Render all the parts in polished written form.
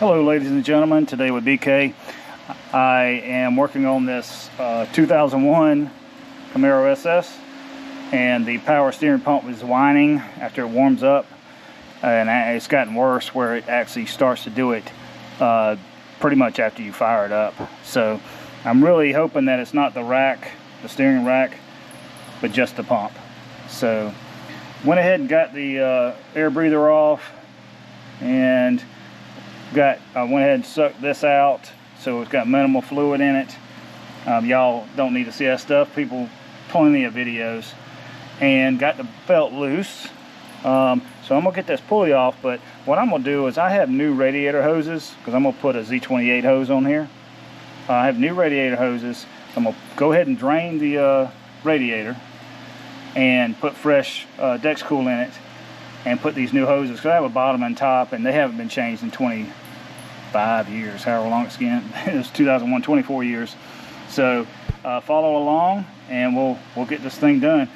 Hello ladies and gentlemen, today with BK. I am working on this 2001 Camaro SS, and the power steering pump is whining after it warms up, and it's gotten worse where it actually starts to do it pretty much after you fire it up. So I'm really hoping that it's not the steering rack, but just the pump. So went ahead and got the air breather off, and I went ahead and sucked this out, so it's got minimal fluid in it. Y'all don't need to see that stuff. Plenty of videos. And got the belt loose. So I'm gonna get this pulley off, but what I'm gonna do is I have new radiator hoses, because I'm gonna put a Z28 hose on here. I have new radiator hoses. I'm gonna go ahead and drain the radiator and put fresh Dexcool in it, and put these new hoses, because I have a bottom and top, and they haven't been changed in 25 years, however long it's been. It was 2001, 24 years. So follow along, and we'll get this thing done.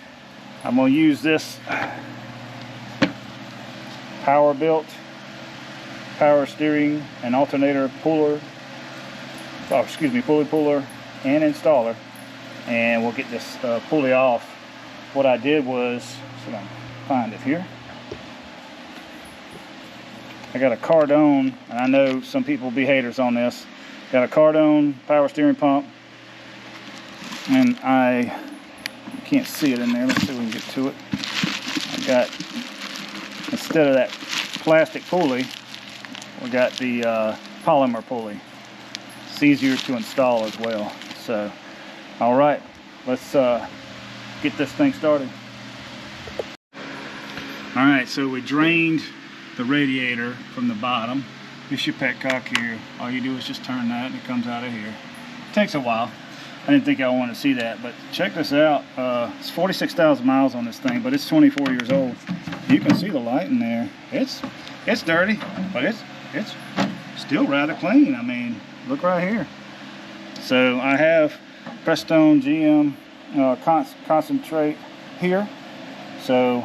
I'm going to use this power steering and alternator puller, pulley puller and installer, and we'll get this pulley off. What I did was, so I can find it here, I got a Cardone, and I know some people will be haters on this. Got a Cardone power steering pump, and I can't see it in there. Let's see if we can get to it. I got, instead of that plastic pulley, we got the polymer pulley. It's easier to install as well. So, all right, let's get this thing started. All right, so we drained the radiator from the bottom. This is your petcock here. All you do is just turn that and it comes out of here. It takes a while. I didn't think I wanted to see that, but check this out. It's 46,000 miles on this thing, but it's 24 years old. You can see the light in there. It's dirty, but it's still rather clean. I mean, look right here. So I have Prestone GM concentrate here, so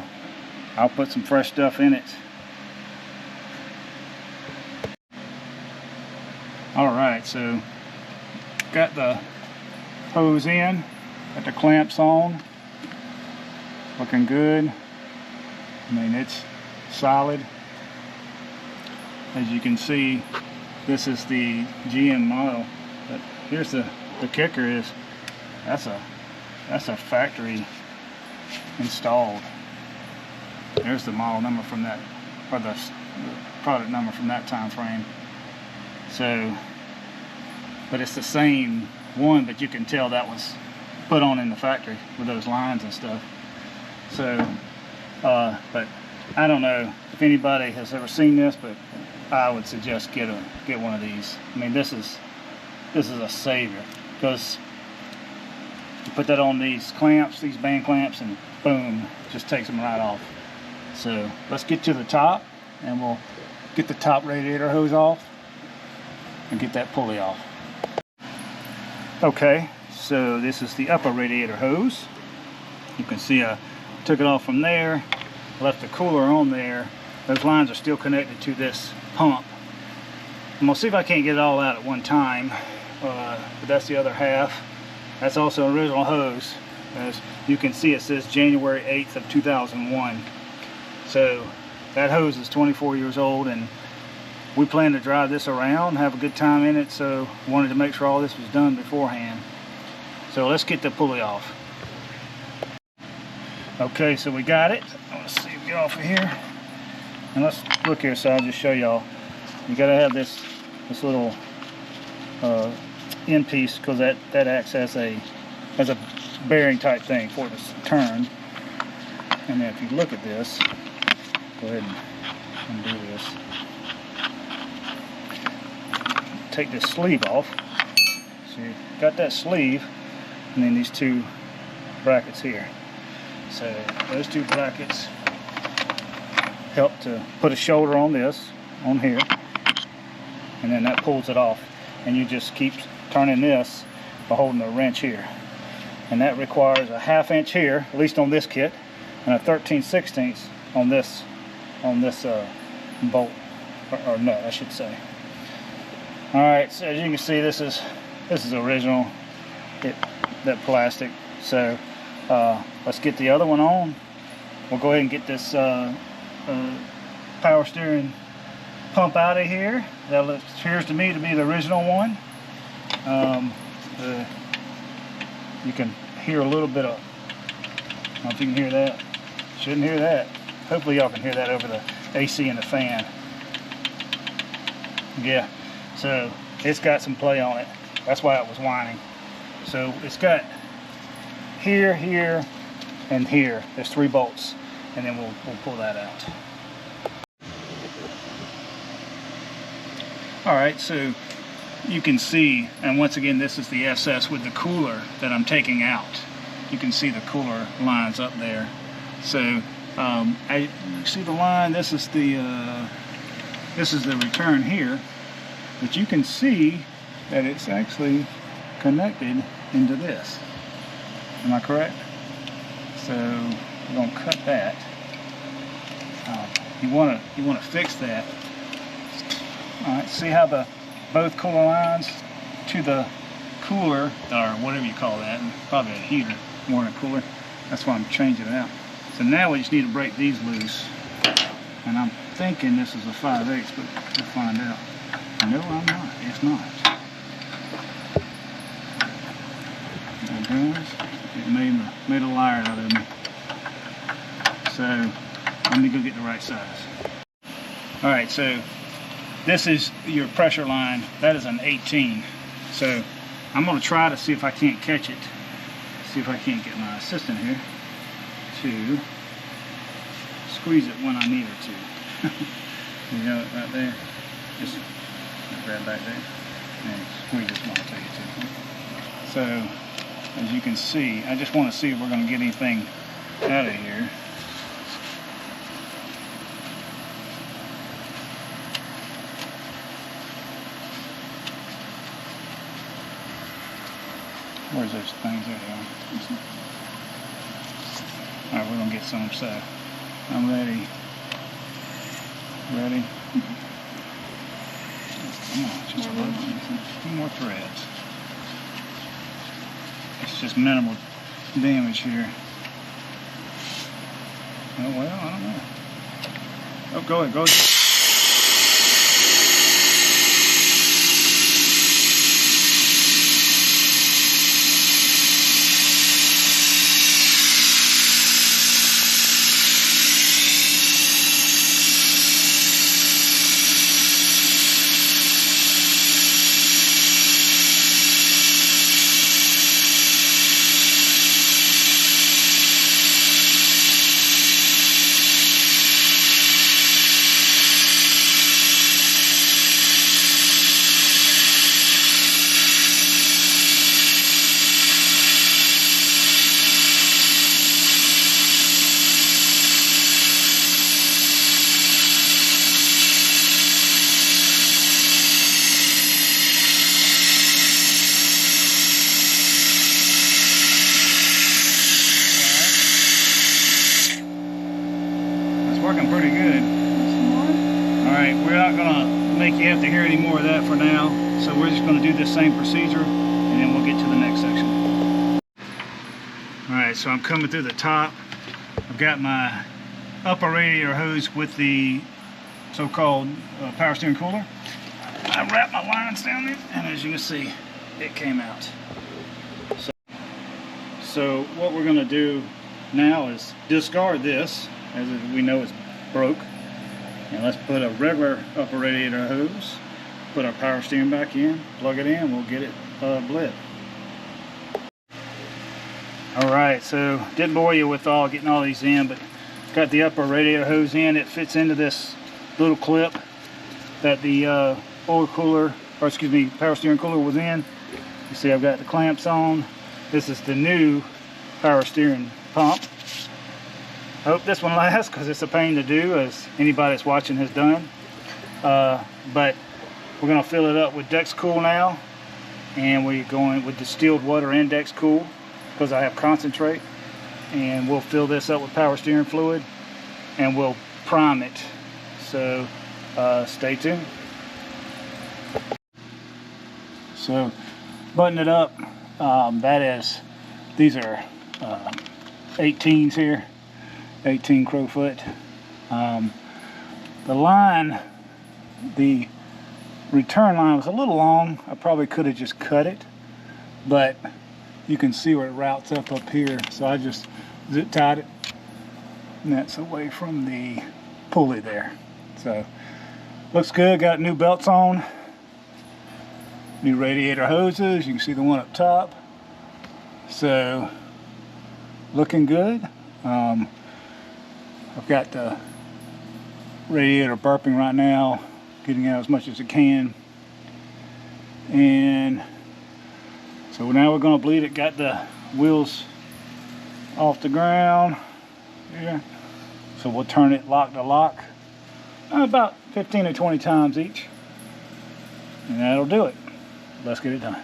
I'll put some fresh stuff in it. Alright, so got the hose in, got the clamps on, looking good. I mean, it's solid. As you can see, this is the GM model, but here's the kicker is that's a factory installed. There's the model number from that, or the product number from that time frame. So, but it's the same one, but you can tell that was put on in the factory with those lines and stuff. So, but I don't know if anybody has ever seen this, but I would suggest get one of these. I mean, this is a savior, because you put that on these clamps, these band clamps, and boom, just takes them right off. So let's get to the top, and we'll get the top radiator hose off and get that pulley off. Okay, so this is the upper radiator hose. You can see I took it off from there, left the cooler on there. Those lines are still connected to this pump. I'm gonna see if I can't get it all out at one time, but that's the other half. That's also an original hose. As you can see, it says January 8th of 2001. So that hose is 24 years old, and we plan to drive this around, have a good time in it, so wanted to make sure all this was done beforehand. So let's get the pulley off. Okay, so we got it. I'm gonna see if we get off of here. And let's look here, so I'll just show y'all. You gotta have this little end piece, because that acts as a bearing type thing for it to turn. And then if you look at this, go ahead and undo this. Take this sleeve off. So you've got that sleeve, and then these two brackets here. So those two brackets help to put a shoulder on this, on here, and then that pulls it off. And you just keep turning this by holding the wrench here. And that requires a 1/2 inch here, at least on this kit, and a 13/16 on this bolt, or nut, I should say. All right, so as you can see, this is original, that plastic. So let's get the other one on. We'll go ahead and get this power steering pump out of here. That appears to me to be the original one. You can hear a little bit of, I don't know if you can hear that. Shouldn't hear that. Hopefully y'all can hear that over the AC and the fan. Yeah, so it's got some play on it. That's why it was whining. So it's got here, here, and here. There's 3 bolts, and then we'll pull that out. All right, so you can see, and once again, this is the SS with the cooler that I'm taking out. You can see the cooler lines up there. So you see the line. This is the return here, but you can see that it's actually connected into this. Am I correct? So we're gonna cut that. You wanna fix that. All right. See how both cooler lines to the cooler, or whatever you call that, probably a heater more than a cooler. That's why I'm changing it out. So now we just need to break these loose. And I'm thinking this is a 5/8, but we'll find out. No, I'm not. It's not. There it goes. It made a liar out of me. So let me go get the right size. All right, so this is your pressure line. That is an 18. So I'm going to try to see if I can't catch it. See if I can't get my assistant here to squeeze it when I need her to. You know it right there? Just grab back there and squeeze this when I tell you to. So as you can see, I just want to see if we're going to get anything out of here. Where's those things? There they are. Alright, we're going to get some, so I'm ready. Ready? Come on, just a few more threads. It's just minimal damage here. Oh, well, I don't know. Oh, go ahead, go ahead. Working pretty good. Alright, we're not going to make you have to hear any more of that for now, so we're just going to do this same procedure and then we'll get to the next section. Alright, so I'm coming through the top. I've got my upper radiator hose with the so-called power steering cooler. I wrapped my lines down there, and as you can see, it came out. So what we're going to do now is discard this, as we know it's broke, and let's put a regular upper radiator hose, put our power steering back in, plug it in, we'll get it bled. Alright, so didn't bore you with getting all these in, but got the upper radiator hose in. It fits into this little clip that the oil cooler, or excuse me, power steering cooler was in. You see I've got the clamps on. This is the new power steering pump. I hope this one lasts because it's a pain to do, as anybody that's watching has done. But we're going to fill it up with Dex Cool now, and we're going with distilled water and Dex Cool because I have concentrate, and we'll fill this up with power steering fluid and we'll prime it. So stay tuned. So button it up. These are 18s here, 18 crowfoot. The line, the return line was a little long. I probably could have just cut it, but you can see where it routes up here. So I just zip tied it, and that's away from the pulley there. So looks good. Got new belts on, new radiator hoses. You can see the one up top. So looking good. I've got the radiator burping right now, getting out as much as it can. And so now we're going to bleed it. Got the wheels off the ground here. So we'll turn it lock to lock about 15 or 20 times each. And that'll do it. Let's get it done.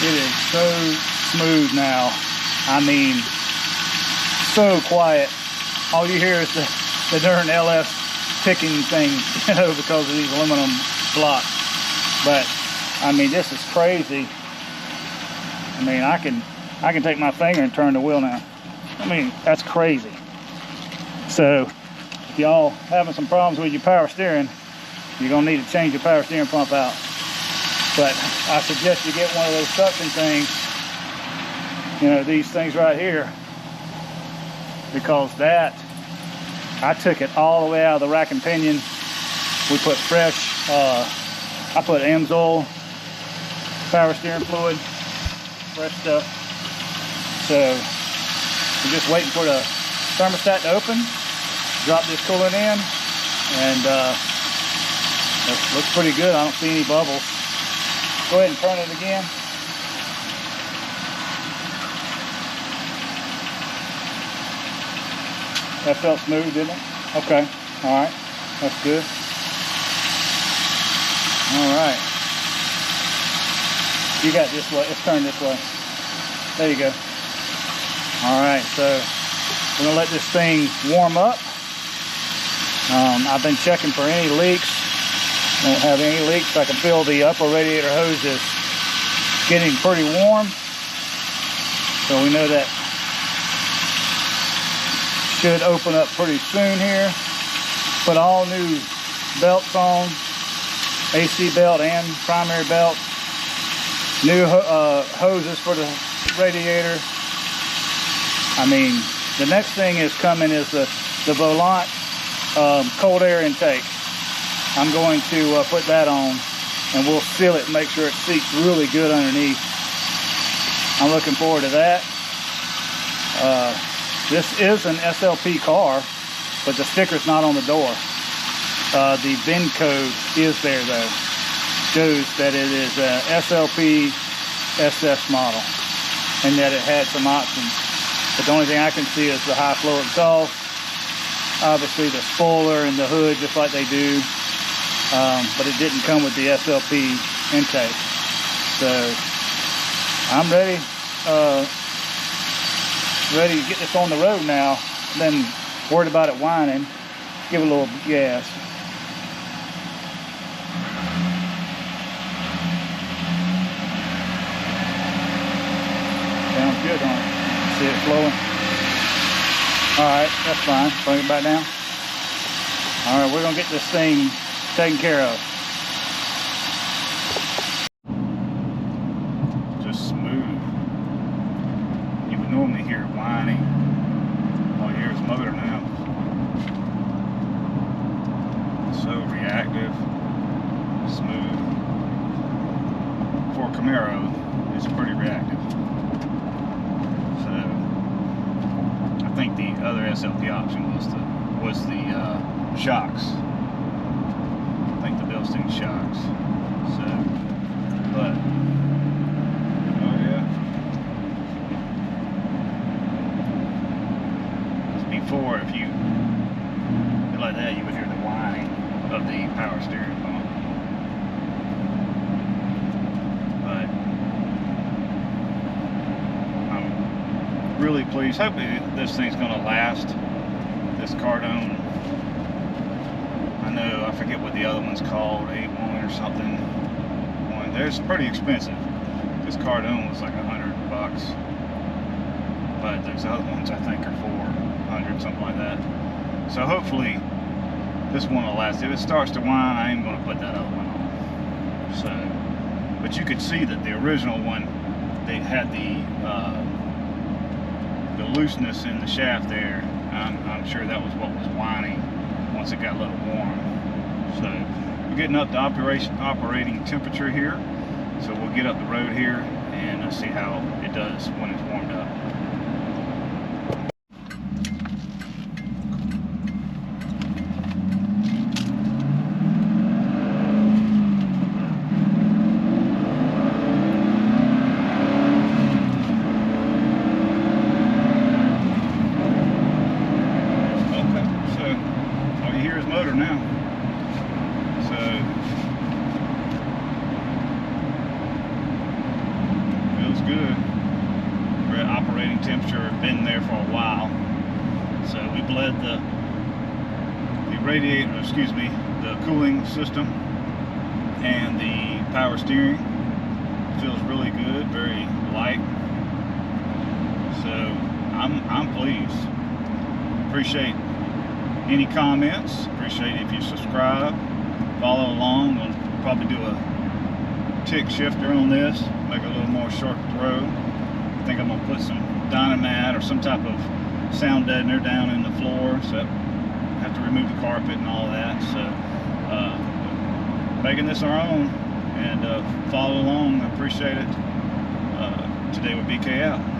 It is so smooth now. I mean, so quiet. All you hear is the darn LS ticking thing, you know, because of these aluminum blocks. But I mean, this is crazy. I mean, I can take my finger and turn the wheel now. I mean, that's crazy. So if y'all having some problems with your power steering, you're gonna need to change your power steering pump out. But I suggest you get one of those suction things, you know, these things right here, because that, I took it all the way out of the rack and pinion. We put fresh, I put Amsoil power steering fluid, fresh stuff. So we're just waiting for the thermostat to open, drop this coolant in, and it looks pretty good. I don't see any bubbles. Go ahead and turn it again. That felt smooth, didn't it? Okay, all right, that's good. All right, you got this way. Let's turn this way. There you go. All right, so we're gonna let this thing warm up. I've been checking for any leaks. Don't have any leaks. I can feel the upper radiator hose is getting pretty warm, so we know that should open up pretty soon here. Put all new belts on, AC belt and primary belt. New hoses for the radiator. I mean, the next thing is coming is the Volant cold air intake. I'm going to put that on, and we'll seal it and make sure it seats really good underneath. I'm looking forward to that. This is an SLP car, but the sticker's not on the door. The VIN code is there though. Shows that it is a SLP SS model, and that it had some options. But the only thing I can see is the high flow exhaust, obviously the spoiler and the hood, just like they do. But it didn't come with the SLP intake. So I'm ready to get this on the road now. Then worried about it whining. Give it a little gas. Sounds good, don't it? See it flowing? Alright, that's fine. Bring it back down. Alright, we're gonna get this thing taken care of. Just smooth. You would normally hear it whining. All you hear is motor now. So reactive, smooth. For Camaro, it's pretty reactive. So I think the other SLP option was the shocks. I think the Bilstein shocks. So, but oh yeah. Before, if you did like that, you would hear the whining of the power steering pump. But I'm really pleased. Hopefully this thing's gonna last. This Cardone. I know I forget what the other one's called, A1 or something. There's pretty expensive. This Cardone was like $100, but those other ones I think are $400, something like that. So hopefully this one will last. If it starts to whine, I am going to put that other one on. So, but you could see that the original one, they had the looseness in the shaft there. I'm sure that was what was whining once it got a little warm. So we're getting up to operating temperature here. So we'll get up the road here and see how it does when it's warmed up. Motor now. So feels good. We're at operating temperature, been there for a while. So we bled the radiator, excuse me, the cooling system and the power steering. Feels really good, very light. So I'm pleased. Appreciate any comments. Appreciate if you subscribe, follow along. We'll probably do a tick shifter on this, make it a little more short throw. I think I'm gonna put some Dynamat or some type of sound deadener down in the floor, so I have to remove the carpet and all that. So making this our own, and follow along. I appreciate it. Today with BK out.